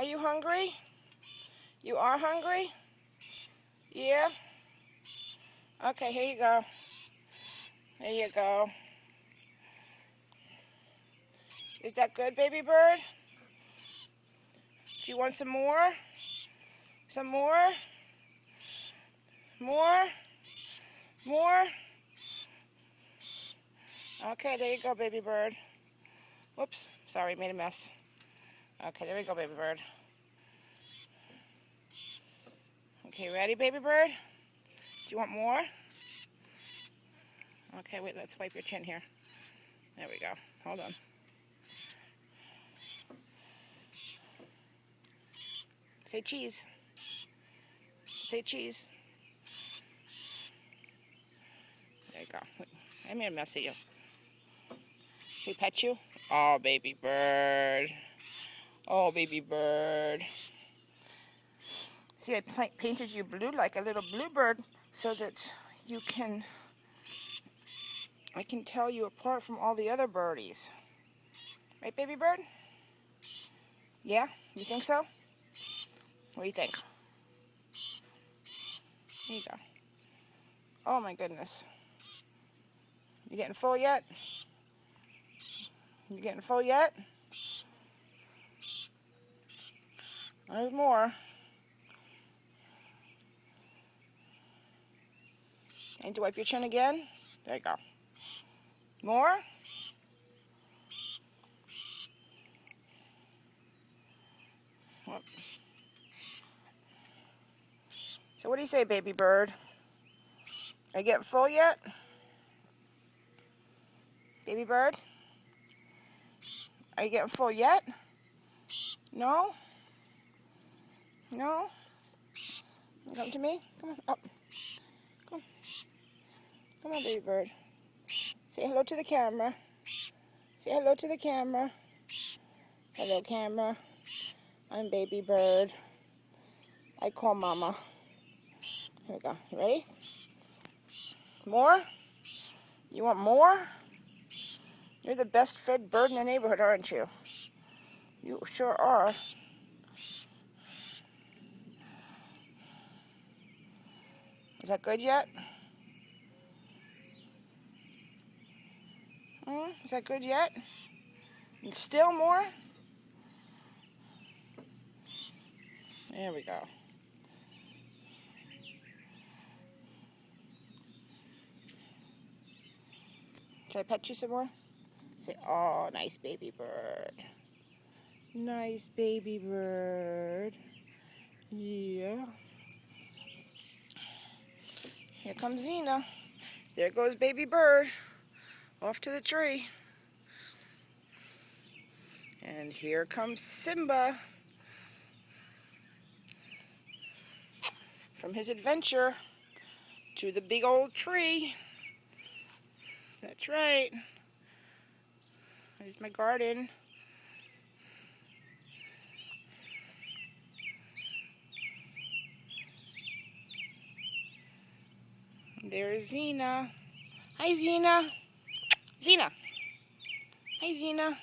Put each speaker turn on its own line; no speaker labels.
Are you hungry? You are hungry? Yeah? Okay, here you go. There you go. Is that good, baby bird? Do you want some more? Some more? More? More? Okay, there you go, baby bird. Whoops, sorry, made a mess. Okay, there we go, baby bird. Okay, ready, baby bird? Do you want more? Okay, wait, let's wipe your chin here. There we go. Hold on. Say cheese. Say cheese. There you go. I made a mess of you. Can we pet you? Oh, baby bird. Oh, baby bird. See, I painted you blue like a little bluebird so that I can tell you apart from all the other birdies. Right, baby bird? Yeah? You think so? What do you think? Here you go. Oh my goodness. You getting full yet? You getting full yet? There's more. Need to wipe your chin again? There you go. More? Whoops. So what do you say, baby bird? Are you getting full yet? Baby bird? Are you getting full yet? No? No? Come to me? Come on, up. Come on. Come on, baby bird. Say hello to the camera. Say hello to the camera. Hello, camera. I'm baby bird. I call mama. Here we go. You ready? More? You want more? You're the best fed bird in the neighborhood, aren't you? You sure are. Is that good yet? Is that good yet? And still more? There we go. Should I pet you some more? Say, oh, nice baby bird. Nice baby bird. Yeah. Here comes Zena. There goes baby bird. Off to the tree. And here comes Simba. From his adventure to the big old tree. That's right. There's my garden. There's Zena. Hi, Zena. Zena. Hi, Zena.